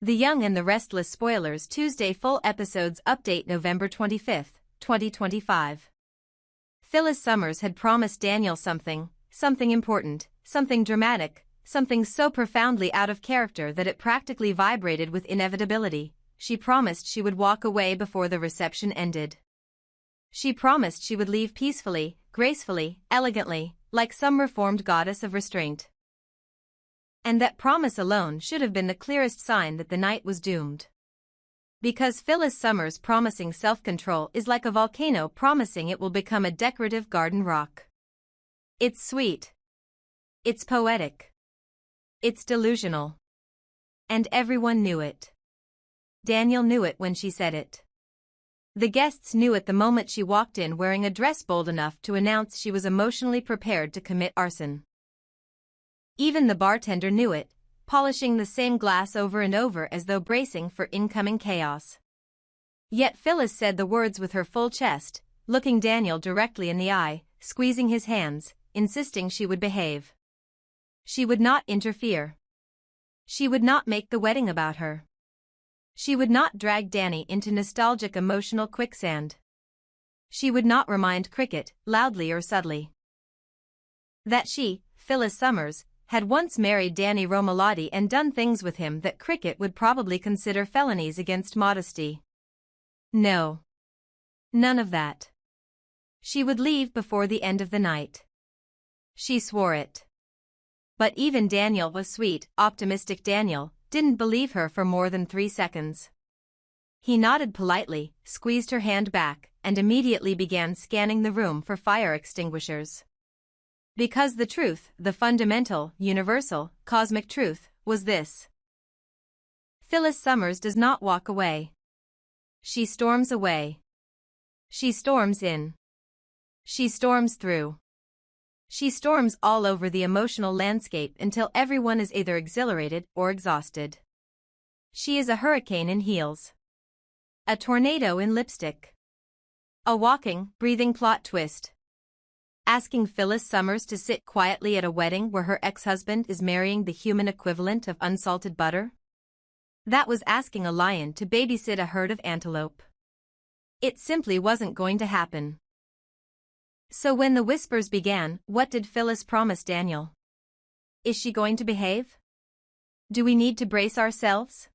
The Young and the Restless spoilers Tuesday full episodes update November 25, 2025. Phyllis Summers had promised Daniel something important, something dramatic, something so profoundly out of character that it practically vibrated with inevitability. She promised she would walk away before the reception ended. She promised she would leave peacefully, gracefully, elegantly, like some reformed goddess of restraint. And that promise alone should have been the clearest sign that the night was doomed. Because Phyllis Summers promising self-control is like a volcano promising it will become a decorative garden rock. It's sweet. It's poetic. It's delusional. And everyone knew it. Daniel knew it when she said it. The guests knew it the moment she walked in wearing a dress bold enough to announce she was emotionally prepared to commit arson. Even the bartender knew it, polishing the same glass over and over as though bracing for incoming chaos. Yet Phyllis said the words with her full chest, looking Daniel directly in the eye, squeezing his hands, insisting she would behave. She would not interfere. She would not make the wedding about her. She would not drag Danny into nostalgic emotional quicksand. She would not remind Cricket, loudly or subtly, that she, Phyllis Summers, had once married Danny Romalotti and done things with him that Cricket would probably consider felonies against modesty. No. None of that. She would leave before the end of the night. She swore it. But even Daniel was sweet, optimistic Daniel, didn't believe her for more than 3 seconds. He nodded politely, squeezed her hand back, and immediately began scanning the room for fire extinguishers. Because the truth, the fundamental, universal, cosmic truth, was this. Phyllis Summers does not walk away. She storms away. She storms in. She storms through. She storms all over the emotional landscape until everyone is either exhilarated or exhausted. She is a hurricane in heels. A tornado in lipstick. A walking, breathing plot twist. Asking Phyllis Summers to sit quietly at a wedding where her ex-husband is marrying the human equivalent of unsalted butter? That was asking a lion to babysit a herd of antelope. It simply wasn't going to happen. So when the whispers began, what did Phyllis promise Daniel? Is she going to behave? Do we need to brace ourselves?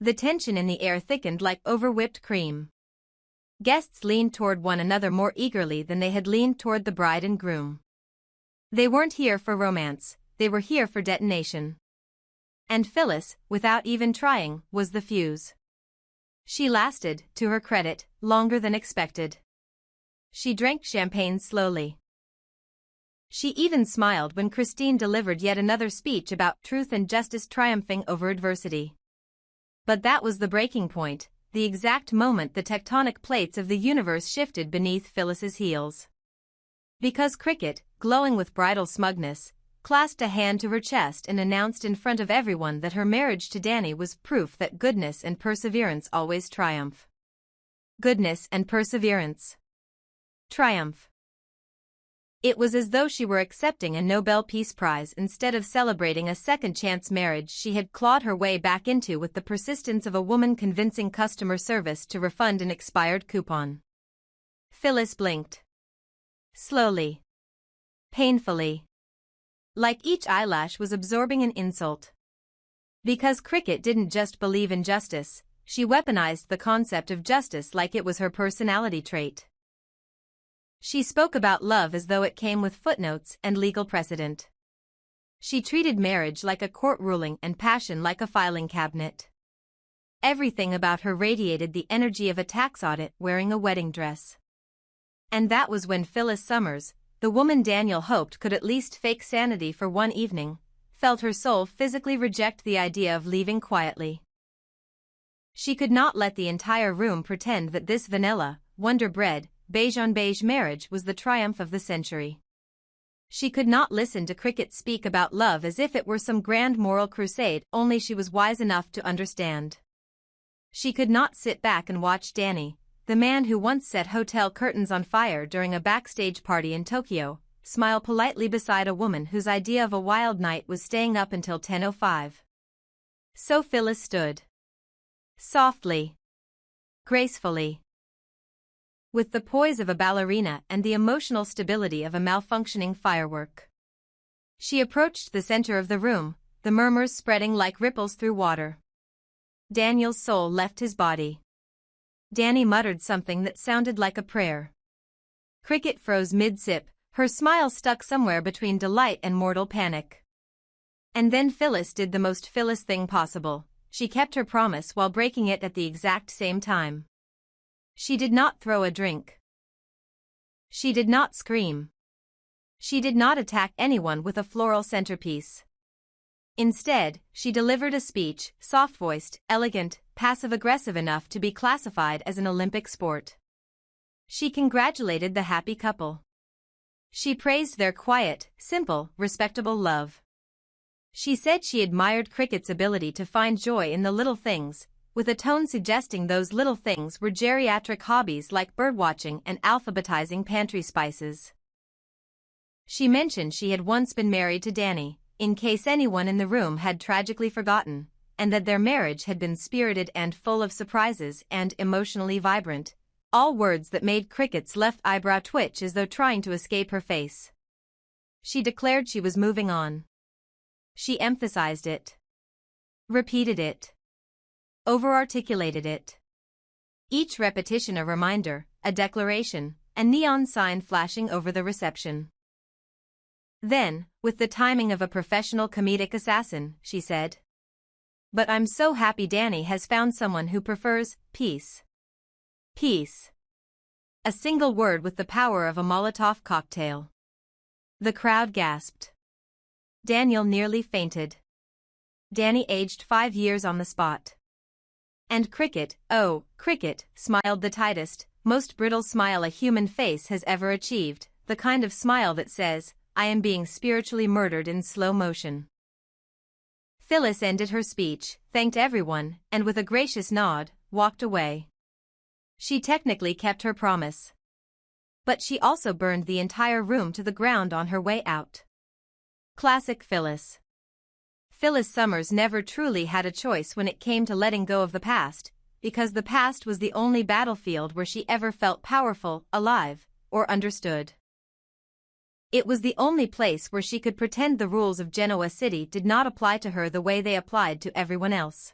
The tension in the air thickened like over-whipped cream. Guests leaned toward one another more eagerly than they had leaned toward the bride and groom. They weren't here for romance, they were here for detonation. And Phyllis, without even trying, was the fuse. She lasted, to her credit, longer than expected. She drank champagne slowly. She even smiled when Christine delivered yet another speech about truth and justice triumphing over adversity. But that was the breaking point. The exact moment the tectonic plates of the universe shifted beneath Phyllis's heels. Because Cricket, glowing with bridal smugness, clasped a hand to her chest and announced in front of everyone that her marriage to Danny was proof that goodness and perseverance always triumph. Goodness and perseverance. Triumph. It was as though she were accepting a Nobel Peace Prize instead of celebrating a second-chance marriage she had clawed her way back into with the persistence of a woman convincing customer service to refund an expired coupon. Phyllis blinked. Slowly. Painfully. Like each eyelash was absorbing an insult. Because Cricket didn't just believe in justice, she weaponized the concept of justice like it was her personality trait. She spoke about love as though it came with footnotes and legal precedent. She treated marriage like a court ruling and passion like a filing cabinet. Everything about her radiated the energy of a tax audit wearing a wedding dress. And that was when Phyllis Summers, the woman Daniel hoped could at least fake sanity for one evening, felt her soul physically reject the idea of leaving quietly. She could not let the entire room pretend that this vanilla, wonder-bred, beige-on-beige marriage was the triumph of the century. She could not listen to Cricket speak about love as if it were some grand moral crusade only she was wise enough to understand. She could not sit back and watch Danny, the man who once set hotel curtains on fire during a backstage party in Tokyo, smile politely beside a woman whose idea of a wild night was staying up until 10:05. So Phyllis stood. Softly. Gracefully. With the poise of a ballerina and the emotional stability of a malfunctioning firework. She approached the center of the room, the murmurs spreading like ripples through water. Daniel's soul left his body. Danny muttered something that sounded like a prayer. Cricket froze mid-sip, her smile stuck somewhere between delight and mortal panic. And then Phyllis did the most Phyllis thing possible. She kept her promise while breaking it at the exact same time. She did not throw a drink. She did not scream. She did not attack anyone with a floral centerpiece. Instead, she delivered a speech, soft-voiced, elegant, passive-aggressive enough to be classified as an Olympic sport. She congratulated the happy couple. She praised their quiet, simple, respectable love. She said she admired Cricket's ability to find joy in the little things, with a tone suggesting those little things were geriatric hobbies like birdwatching and alphabetizing pantry spices. She mentioned she had once been married to Danny, in case anyone in the room had tragically forgotten, and that their marriage had been spirited and full of surprises and emotionally vibrant, all words that made Cricket's left eyebrow twitch as though trying to escape her face. She declared she was moving on. She emphasized it. Repeated it. Over-articulated it. Each repetition a reminder, a declaration, a neon sign flashing over the reception. Then, with the timing of a professional comedic assassin, she said, "But I'm so happy Danny has found someone who prefers peace. Peace." A single word with the power of a Molotov cocktail. The crowd gasped. Daniel nearly fainted. Danny aged 5 years on the spot. And Cricket, oh, Cricket, smiled the tightest, most brittle smile a human face has ever achieved, the kind of smile that says, "I am being spiritually murdered in slow motion." Phyllis ended her speech, thanked everyone, and with a gracious nod, walked away. She technically kept her promise. But she also burned the entire room to the ground on her way out. Classic Phyllis. Phyllis Summers never truly had a choice when it came to letting go of the past, because the past was the only battlefield where she ever felt powerful, alive, or understood. It was the only place where she could pretend the rules of Genoa City did not apply to her the way they applied to everyone else.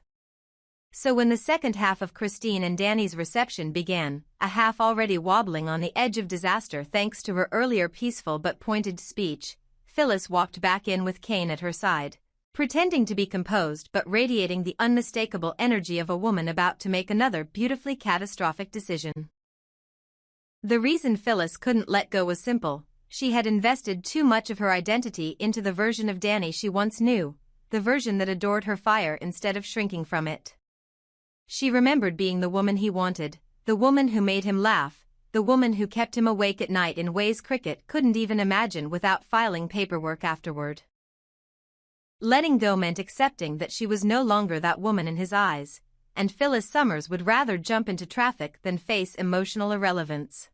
So when the second half of Christine and Danny's reception began, a half already wobbling on the edge of disaster thanks to her earlier peaceful but pointed speech, Phyllis walked back in with Kane at her side, pretending to be composed but radiating the unmistakable energy of a woman about to make another beautifully catastrophic decision. The reason Phyllis couldn't let go was simple. She had invested too much of her identity into the version of Danny she once knew, the version that adored her fire instead of shrinking from it. She remembered being the woman he wanted, the woman who made him laugh, the woman who kept him awake at night in ways Cricket couldn't even imagine without filing paperwork afterward. Letting go meant accepting that she was no longer that woman in his eyes, and Phyllis Summers would rather jump into traffic than face emotional irrelevance.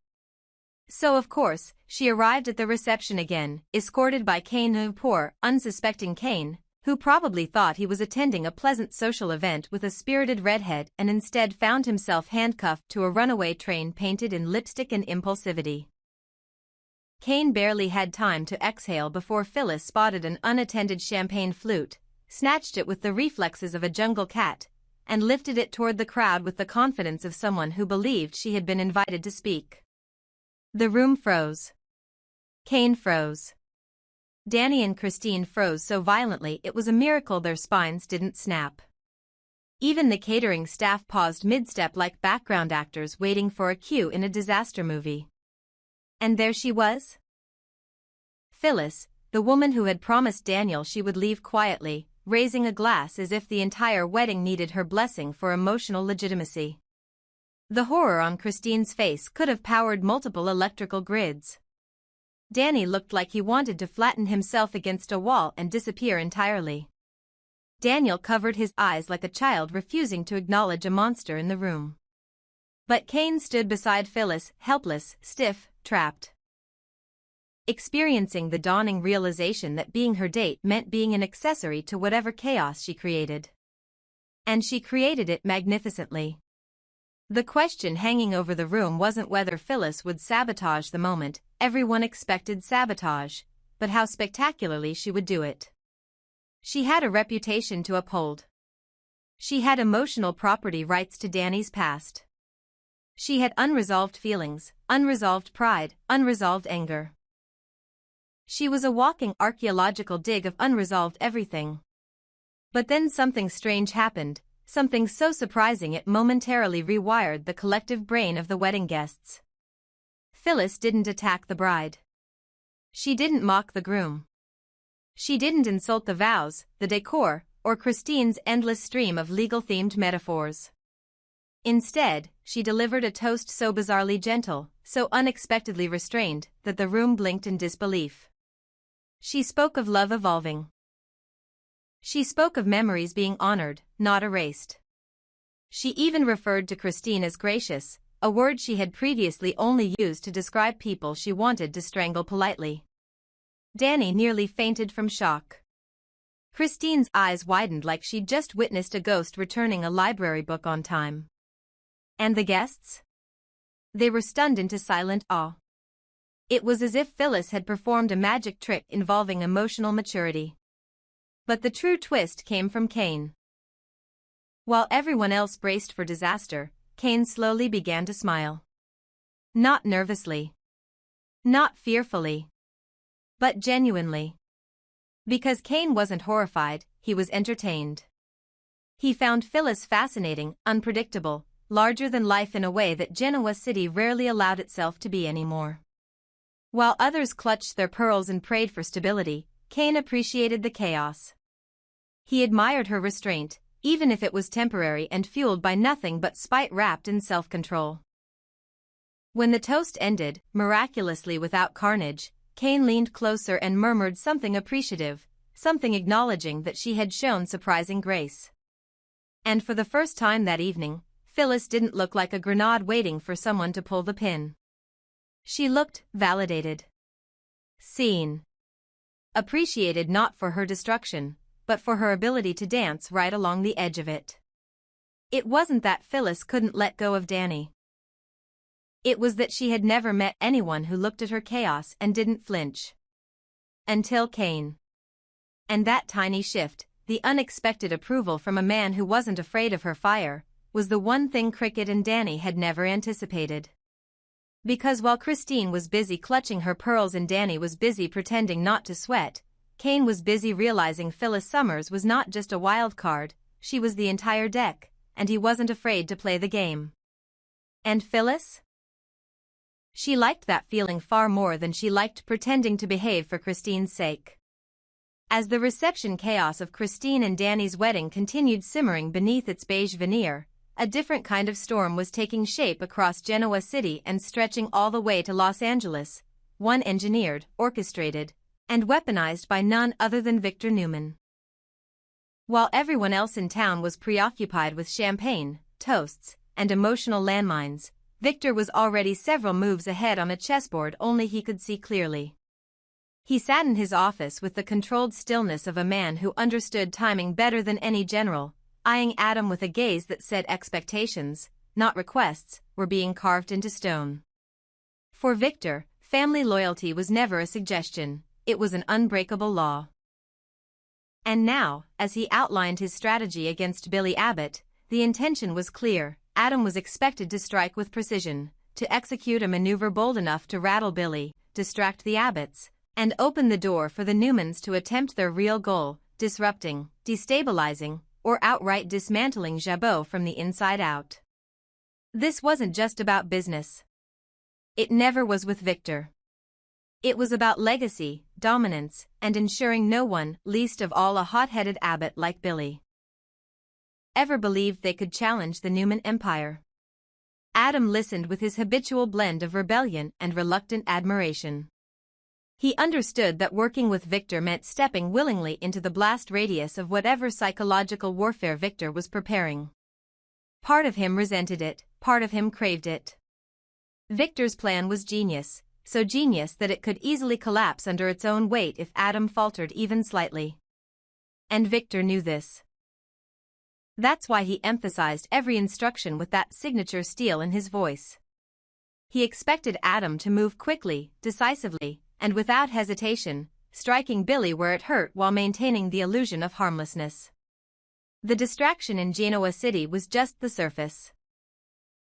So of course, she arrived at the reception again, escorted by Kane, poor, unsuspecting Kane, who probably thought he was attending a pleasant social event with a spirited redhead and instead found himself handcuffed to a runaway train painted in lipstick and impulsivity. Kane barely had time to exhale before Phyllis spotted an unattended champagne flute, snatched it with the reflexes of a jungle cat, and lifted it toward the crowd with the confidence of someone who believed she had been invited to speak. The room froze. Kane froze. Danny and Christine froze so violently it was a miracle their spines didn't snap. Even the catering staff paused mid-step like background actors waiting for a cue in a disaster movie. And there she was. Phyllis, the woman who had promised Daniel she would leave quietly, raising a glass as if the entire wedding needed her blessing for emotional legitimacy. The horror on Christine's face could have powered multiple electrical grids. Danny looked like he wanted to flatten himself against a wall and disappear entirely. Daniel covered his eyes like a child refusing to acknowledge a monster in the room. But Kane stood beside Phyllis, helpless, stiff, trapped. Experiencing the dawning realization that being her date meant being an accessory to whatever chaos she created. And she created it magnificently. The question hanging over the room wasn't whether Phyllis would sabotage the moment. Everyone expected sabotage, but how spectacularly she would do it. She had a reputation to uphold. She had emotional property rights to Danny's past. She had unresolved feelings, unresolved pride, unresolved anger. She was a walking archaeological dig of unresolved everything. But then something strange happened, something so surprising it momentarily rewired the collective brain of the wedding guests. Phyllis didn't attack the bride. She didn't mock the groom. She didn't insult the vows, the decor, or Christine's endless stream of legal-themed metaphors. Instead, she delivered a toast so bizarrely gentle, so unexpectedly restrained, that the room blinked in disbelief. She spoke of love evolving. She spoke of memories being honored, not erased. She even referred to Christine as gracious, a word she had previously only used to describe people she wanted to strangle politely. Danny nearly fainted from shock. Christine's eyes widened like she'd just witnessed a ghost returning a library book on time. And the guests? They were stunned into silent awe. It was as if Phyllis had performed a magic trick involving emotional maturity. But the true twist came from Kane. While everyone else braced for disaster, Kane slowly began to smile. Not nervously. Not fearfully. But genuinely. Because Kane wasn't horrified, he was entertained. He found Phyllis fascinating, unpredictable, larger than life in a way that Genoa City rarely allowed itself to be anymore. While others clutched their pearls and prayed for stability, Kane appreciated the chaos. He admired her restraint, even if it was temporary and fueled by nothing but spite wrapped in self-control. When the toast ended, miraculously without carnage, Kane leaned closer and murmured something appreciative, something acknowledging that she had shown surprising grace. And for the first time that evening, Phyllis didn't look like a grenade waiting for someone to pull the pin. She looked validated. Seen. Appreciated not for her destruction, but for her ability to dance right along the edge of it. It wasn't that Phyllis couldn't let go of Danny. It was that she had never met anyone who looked at her chaos and didn't flinch. Until Kane. And that tiny shift, the unexpected approval from a man who wasn't afraid of her fire, was the one thing Cricket and Danny had never anticipated. Because while Christine was busy clutching her pearls and Danny was busy pretending not to sweat, Kane was busy realizing Phyllis Summers was not just a wild card, she was the entire deck, and he wasn't afraid to play the game. And Phyllis? She liked that feeling far more than she liked pretending to behave for Christine's sake. As the reception chaos of Christine and Danny's wedding continued simmering beneath its beige veneer, a different kind of storm was taking shape across Genoa City and stretching all the way to Los Angeles, one engineered, orchestrated, and weaponized by none other than Victor Newman. While everyone else in town was preoccupied with champagne, toasts, and emotional landmines, Victor was already several moves ahead on a chessboard only he could see clearly. He sat in his office with the controlled stillness of a man who understood timing better than any general, eyeing Adam with a gaze that said expectations, not requests, were being carved into stone. For Victor, family loyalty was never a suggestion, it was an unbreakable law. And now, as he outlined his strategy against Billy Abbott, the intention was clear. Adam was expected to strike with precision, to execute a maneuver bold enough to rattle Billy, distract the Abbotts, and open the door for the Newmans to attempt their real goal, disrupting, destabilizing, or outright dismantling Jabot from the inside out. This wasn't just about business. It never was with Victor. It was about legacy, dominance, and ensuring no one, least of all a hot-headed Abbott like Billy, ever believed they could challenge the Newman empire. Adam listened with his habitual blend of rebellion and reluctant admiration. He understood that working with Victor meant stepping willingly into the blast radius of whatever psychological warfare Victor was preparing. Part of him resented it, part of him craved it. Victor's plan was genius, so genius that it could easily collapse under its own weight if Adam faltered even slightly. And Victor knew this. That's why he emphasized every instruction with that signature steel in his voice. He expected Adam to move quickly, decisively, and without hesitation, striking Billy where it hurt while maintaining the illusion of harmlessness. The distraction in Genoa City was just the surface.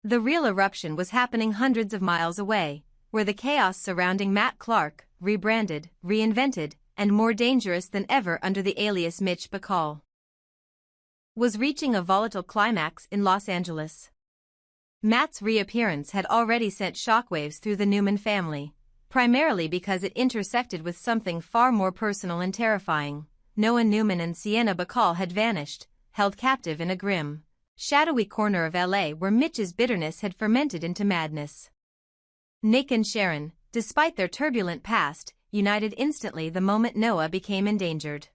The real eruption was happening hundreds of miles away, where the chaos surrounding Matt Clark, rebranded, reinvented, and more dangerous than ever under the alias Mitch Bacall, was reaching a volatile climax in Los Angeles. Matt's reappearance had already sent shockwaves through the Newman family, primarily because it intersected with something far more personal and terrifying. Noah Newman and Sienna Bacall had vanished, held captive in a grim, shadowy corner of LA where Mitch's bitterness had fermented into madness. Nick and Sharon, despite their turbulent past, united instantly the moment Noah became endangered.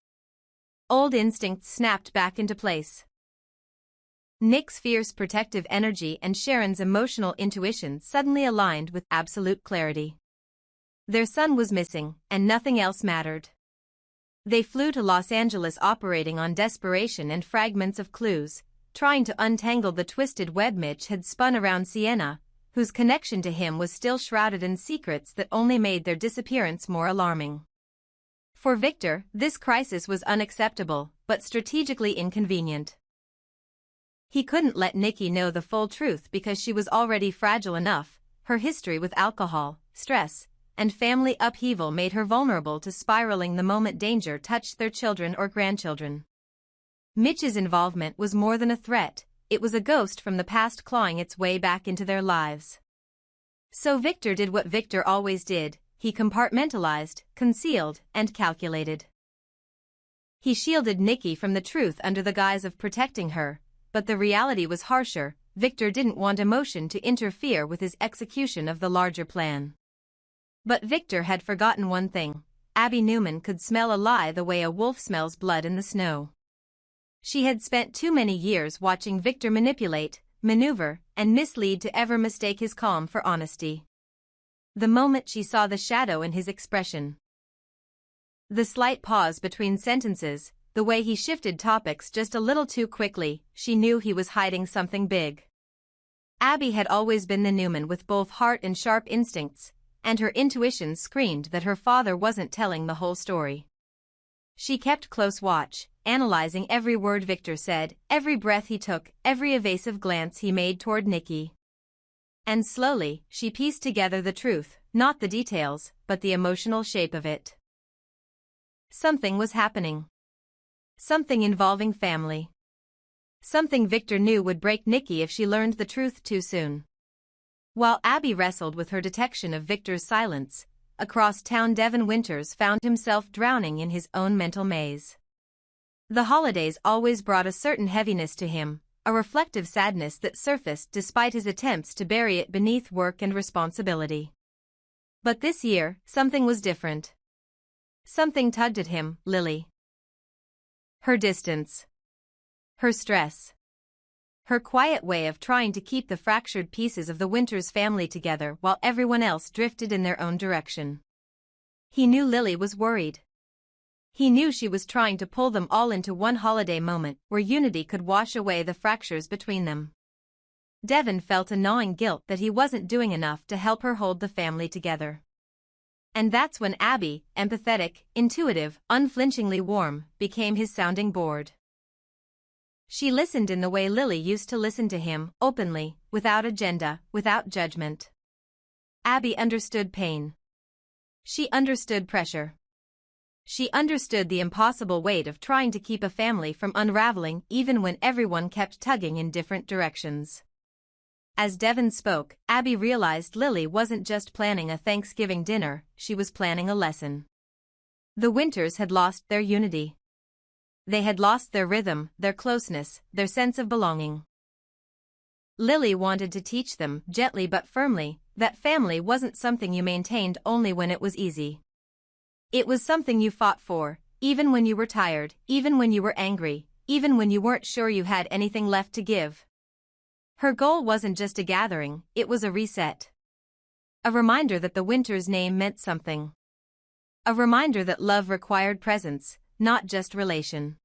Old instincts snapped back into place. Nick's fierce protective energy and Sharon's emotional intuition suddenly aligned with absolute clarity. Their son was missing, and nothing else mattered. They flew to Los Angeles operating on desperation and fragments of clues, trying to untangle the twisted web Mitch had spun around Sienna, whose connection to him was still shrouded in secrets that only made their disappearance more alarming. For Victor, this crisis was unacceptable, but strategically inconvenient. He couldn't let Nikki know the full truth because she was already fragile enough. Her history with alcohol, stress, and family upheaval made her vulnerable to spiraling the moment danger touched their children or grandchildren. Mitch's involvement was more than a threat, it was a ghost from the past clawing its way back into their lives. So Victor did what Victor always did, he compartmentalized, concealed, and calculated. He shielded Nikki from the truth under the guise of protecting her, but the reality was harsher. Victor didn't want emotion to interfere with his execution of the larger plan. But Victor had forgotten one thing. Abby Newman could smell a lie the way a wolf smells blood in the snow. She had spent too many years watching Victor manipulate, maneuver, and mislead to ever mistake his calm for honesty. The moment she saw the shadow in his expression, the slight pause between sentences, the way he shifted topics just a little too quickly, she knew he was hiding something big. Abby had always been the Newman with both heart and sharp instincts, and her intuition screamed that her father wasn't telling the whole story. She kept close watch, analyzing every word Victor said, every breath he took, every evasive glance he made toward Nikki. And slowly, she pieced together the truth, not the details, but the emotional shape of it. Something was happening. Something involving family. Something Victor knew would break Nikki if she learned the truth too soon. While Abby wrestled with her detection of Victor's silence, across town Devin Winters found himself drowning in his own mental maze. The holidays always brought a certain heaviness to him, a reflective sadness that surfaced despite his attempts to bury it beneath work and responsibility. But this year, something was different. Something tugged at him, Lily. Her distance. Her stress. Her quiet way of trying to keep the fractured pieces of the Winters family together while everyone else drifted in their own direction. He knew Lily was worried. He knew she was trying to pull them all into one holiday moment where unity could wash away the fractures between them. Devin felt a gnawing guilt that he wasn't doing enough to help her hold the family together. And that's when Abby, empathetic, intuitive, unflinchingly warm, became his sounding board. She listened in the way Lily used to listen to him, openly, without agenda, without judgment. Abby understood pain. She understood pressure. She understood the impossible weight of trying to keep a family from unraveling even when everyone kept tugging in different directions. As Devin spoke, Abby realized Lily wasn't just planning a Thanksgiving dinner, she was planning a lesson. The Winters had lost their unity. They had lost their rhythm, their closeness, their sense of belonging. Lily wanted to teach them, gently but firmly, that family wasn't something you maintained only when it was easy. It was something you fought for, even when you were tired, even when you were angry, even when you weren't sure you had anything left to give. Her goal wasn't just a gathering, it was a reset. A reminder that the Winters name meant something. A reminder that love required presence, not just relation.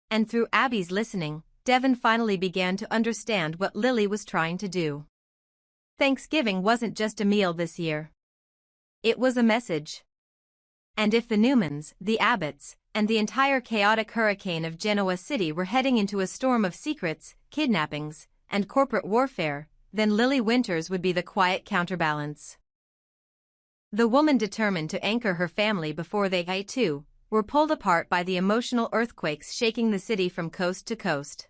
And through Abby's listening, Devon finally began to understand what Lily was trying to do. Thanksgiving wasn't just a meal this year. It was a message. And if the Newmans, the Abbotts, and the entire chaotic hurricane of Genoa City were heading into a storm of secrets, kidnappings, and corporate warfare, then Lily Winters would be the quiet counterbalance. The woman determined to anchor her family before they, too, were pulled apart by the emotional earthquakes shaking the city from coast to coast.